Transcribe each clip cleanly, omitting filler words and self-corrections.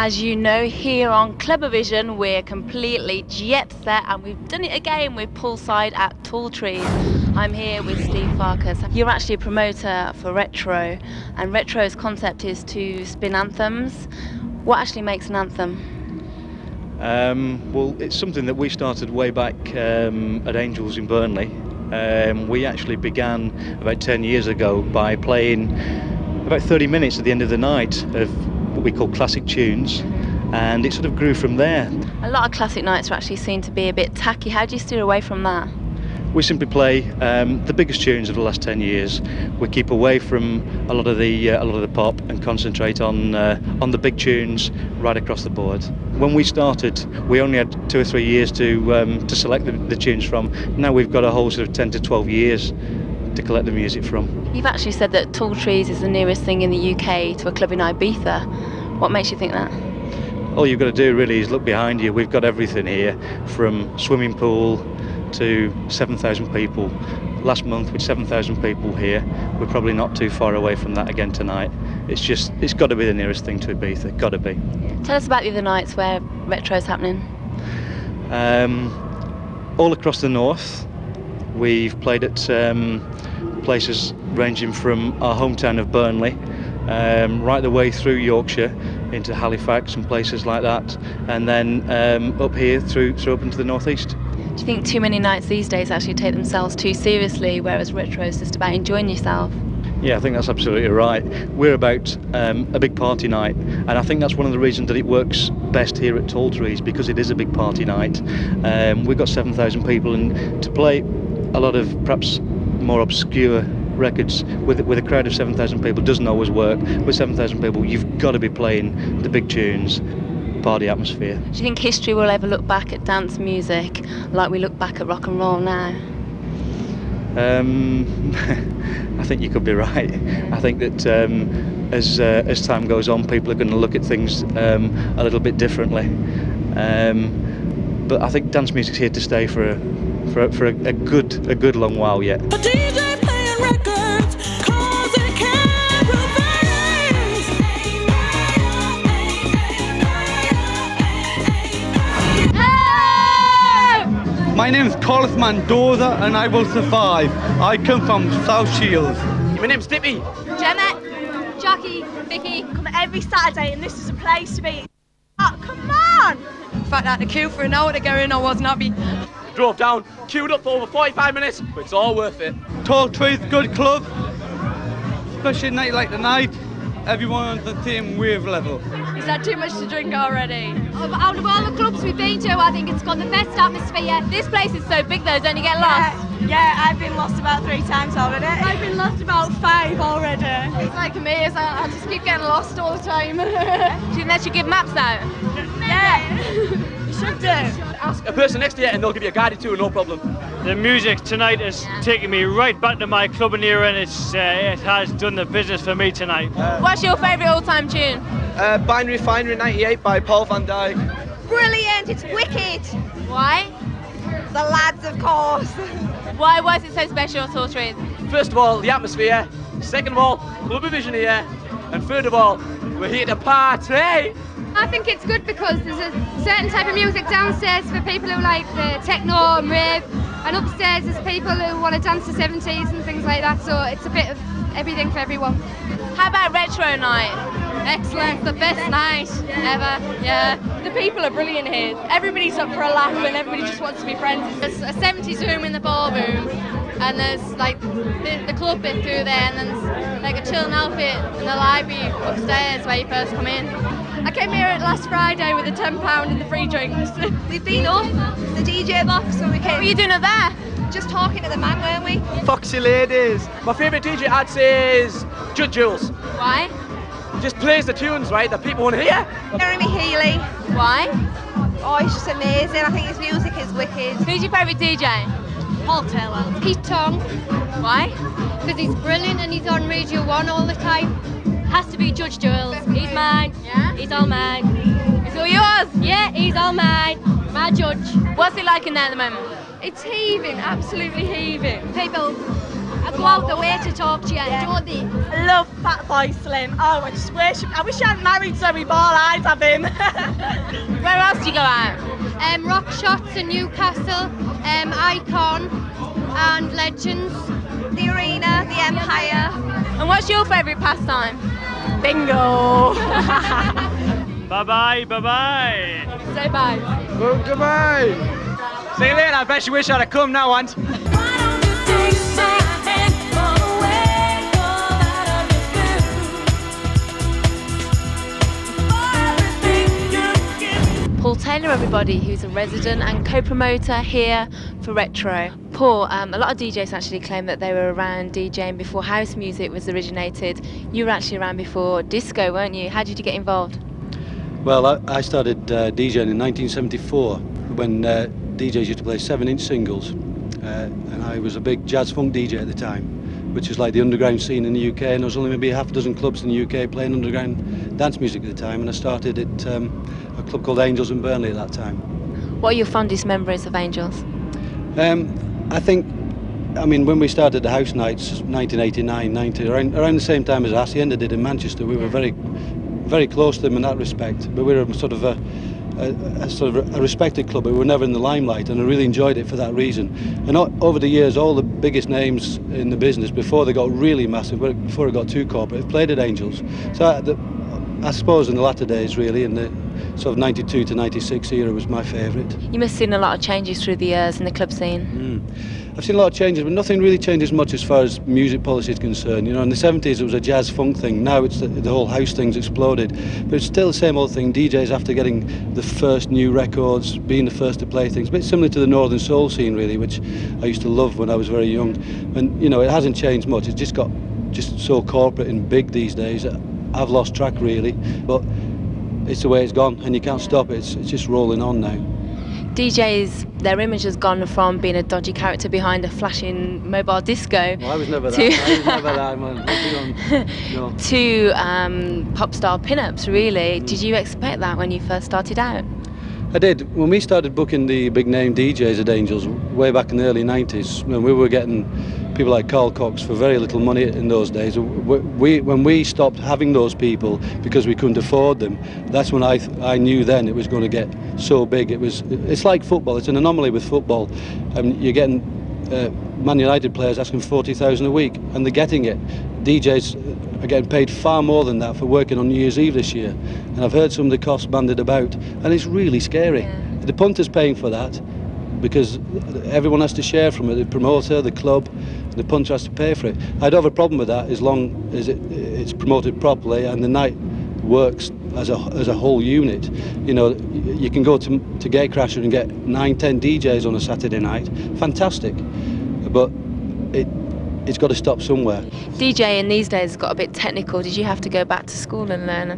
As you know, here on Clubavision, we're completely jet set, and we've done it again with Poolside at Tall Trees. I'm here with Steve Farkas. You're actually a promoter for Retro, and Retro's concept is to spin anthems. What actually makes an anthem? Well, it's something that we started way back at Angels in Burnley. We actually began about 10 years ago by playing about 30 minutes at the end of the night of what we call classic tunes, and it sort of grew from there. A lot of classic nights are actually seen to be a bit tacky. How do you steer away from that? We simply play the biggest tunes of the last 10 years. We keep away from a lot of the pop and concentrate on the big tunes right across the board. When we started, we only had 2 or 3 years to select the tunes from. Now we've got a whole sort of 10 to 12 years to collect the music from. You've actually said that Tall Trees is the nearest thing in the UK to a club in Ibiza. What makes you think that? All you've got to do really is look behind you. We've got everything here, from swimming pool to 7,000 people. Last month with 7,000 people here, we're probably not too far away from that again tonight. It's got to be the nearest thing to Ibiza, got to be. Tell us about the other nights where Retro's happening. All across the north. We've played at places ranging from our hometown of Burnley, right the way through Yorkshire into Halifax and places like that, and then up here through up into the northeast. Do you think too many nights these days actually take themselves too seriously, whereas Retro is just about enjoying yourself? Yeah, I think that's absolutely right. We're about a big party night, and I think that's one of the reasons that it works best here at Tall Trees, because it is a big party night. We've got 7,000 people, and to play a lot of perhaps more obscure records with a crowd of 7,000 people doesn't always work. With 7,000 people, you've got to be playing the big tunes, party atmosphere. Do you think history will ever look back at dance music like we look back at rock and roll now? I think you could be right. I think that as time goes on, people are going to look at things a little bit differently. But I think dance music's here to stay for a good long while yet. My name's Collis Mendoza and I will survive. I come from South Shields. My name's Dippy. Gemma, Jackie, Vicky. Come every Saturday and this is a place to be. Oh, come on! In fact, I had to queue for an hour to get in. I wasn't happy. Drove down, queued up for over 45 minutes, but it's all worth it. Tall Trees, good club. Especially a night like tonight. Everyone on the same wave level. Is that too much to drink already? Out of all the clubs we've been to, I think it's got the best atmosphere. This place is so big though, don't you get lost? Yeah, I've been lost about 3 times already. I've been lost about 5 already. It's like me, I just keep getting lost all the time. Do you think they should give maps out? Yeah, you should do. Ask a person next to you and they'll give you a guided tour, no problem. The music tonight is taking me right back to my clubbing era, and it has done the business for me tonight. What's your favourite all-time tune? Binary Refinery 98 by Paul van Dyk. Brilliant, it's wicked. Why? The lads, of course. Why was it so special, Tall Trees? First of all, the atmosphere. Second of all, Clubavision here. And third of all, we're here to party. I think it's good because there's a certain type of music downstairs for people who like the techno and rave, and upstairs there's people who want to dance to 70s and things like that, so it's a bit of everything for everyone. How about Retro night? Excellent, the best night ever. Yeah, the people are brilliant here. Everybody's up for a laugh and everybody just wants to be friends. There's a 70s room in the ballroom, and there's like the club bit through there, and then there's like a chilling outfit in the library upstairs where you first come in. I came here last Friday with a £10 and the free drinks. We've been up the DJ box when we came. What were you doing up there? Just talking to the man, weren't we? Foxy ladies. My favourite DJ I'd say is Judge Jules. Why? Just plays the tunes, right, that people want to hear. Jeremy Healy. Why? Oh, he's just amazing. I think his music is wicked. Who's your favourite DJ? Paul Taylor. Pete Tong. Why? Because he's brilliant and he's on Radio 1 all the time. Has to be Judge Jules. He's mine. Yeah? He's all mine. It's all yours? Yeah, he's all mine. My judge. What's it like in there at the moment? It's heaving, absolutely heaving. People go out the way to talk to you, don't they? I love Fatboy Slim. Oh, I just wish I hadn't married so we ball eyes of him. Where else do you go out? Rock Shots in Newcastle, Icon and Legends. The Arena, the Empire. And what's your favourite pastime? Bingo. Bye-bye, bye-bye. Say bye. Well, goodbye. See you later. I bet you wish I'd have come now, Aunt. Paul Taylor, everybody, who's a resident and co-promoter here for Retro. Paul, a lot of DJs actually claim that they were around DJing before house music was originated. You were actually around before disco, weren't you? How did you get involved? Well, I started DJing in 1974 when DJs used to play 7-inch singles, and I was a big jazz funk DJ at the time, which was like the underground scene in the UK, and there was only maybe half a dozen clubs in the UK playing underground dance music at the time, and I started at a club called Angels in Burnley at that time. What are your fondest memories of Angels? I mean, when we started the house nights, 1989, 90, around the same time as Hacienda did in Manchester, we were very, very close to them in that respect, but we were sort of a respected club, but we were never in the limelight, and I really enjoyed it for that reason. And over the years, all the biggest names in the business, before they got really massive, before it got too corporate, have played at Angels. So I suppose in the latter days, really, in the sort of 92 to 96 era was my favourite. You must have seen a lot of changes through the years in the club scene. I've seen a lot of changes, but nothing really changes much as far as music policy is concerned. You know, in the 70s it was a jazz funk thing. Now it's the whole house thing's exploded, but it's still the same old thing. DJs, after getting the first new records, being the first to play things, a bit similar to the Northern Soul scene, really, which I used to love when I was very young. And you know, it hasn't changed much. It's just got so corporate and big these days. I've lost track, really, but it's the way it's gone, and you can't stop it. It's just rolling on now. DJs, their image has gone from being a dodgy character behind a flashing mobile disco. Well, I was never that. I was never that, man. No. To pop star pin-ups, really. Did you expect that when you first started out? I did. When we started booking the big name DJs at Angels way back in the early 90s, when we were getting people like Carl Cox for very little money in those days, when we stopped having those people because we couldn't afford them, that's when I knew then it was going to get so big. It's like football. It's an anomaly with football. You're getting Man United players asking 40,000 a week, and they're getting it. DJs are getting paid far more than that for working on New Year's Eve this year, and I've heard some of the costs bandied about, and it's really scary. Yeah. The punter's paying for that because everyone has to share from it. The promoter, the club, the punter has to pay for it. I don't have a problem with that as long as it's promoted properly and the night works as a whole unit. You know, you can go to Gatecrasher and get 9-10 DJs on a Saturday night. Fantastic, but it's got to stop somewhere. DJing these days has got a bit technical. Did you have to go back to school and learn?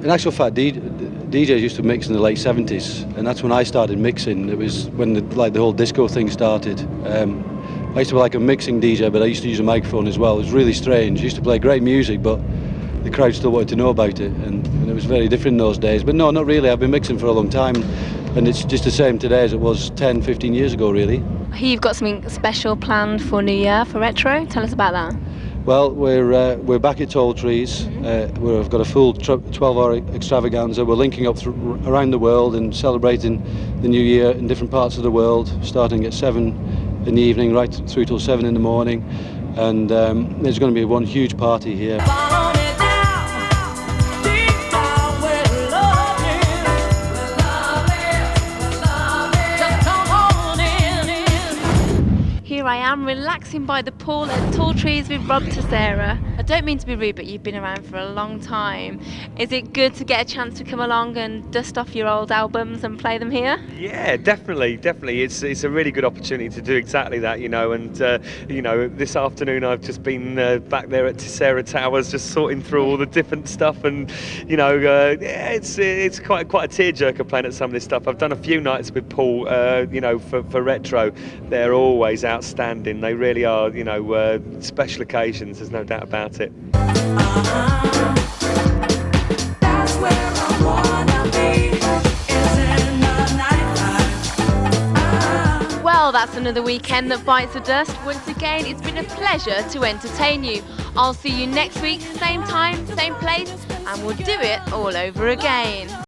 In actual fact, DJs used to mix in the late 70s, and that's when I started mixing. It was when the whole disco thing started. I used to be like a mixing DJ, but I used to use a microphone as well. It was really strange. I used to play great music, but the crowd still wanted to know about it, and it was very different in those days. But no, not really. I've been mixing for a long time, and it's just the same today as it was 10, 15 years ago, really. You've got something special planned for New Year for Retro. Tell us about that. Well, we're back at Tall Trees. We've got a full 12-hour extravaganza. We're linking up around the world and celebrating the New Year in different parts of the world, starting at 7 in the evening right through till 7 in the morning. And there's going to be one huge party here. Here I am relaxing by the pool at Tall Trees with Rob Tessera. I don't mean to be rude, but you've been around for a long time. Is it good to get a chance to come along and dust off your old albums and play them here? Yeah, definitely. It's a really good opportunity to do exactly that, you know. And you know, this afternoon I've just been back there at Tessera Towers, just sorting through all the different stuff, and you know, yeah, it's quite a tearjerker playing at some of this stuff. I've done a few nights with Paul, you know, for Retro. They're always outstanding. They really are, you know, special occasions. There's no doubt about it. That's where I wanna be, is in the nightlife. Well, Well, that's another weekend that bites the dust. Once again, it's been a pleasure to entertain you. I'll see you next week, same time, same place, and we'll do it all over again.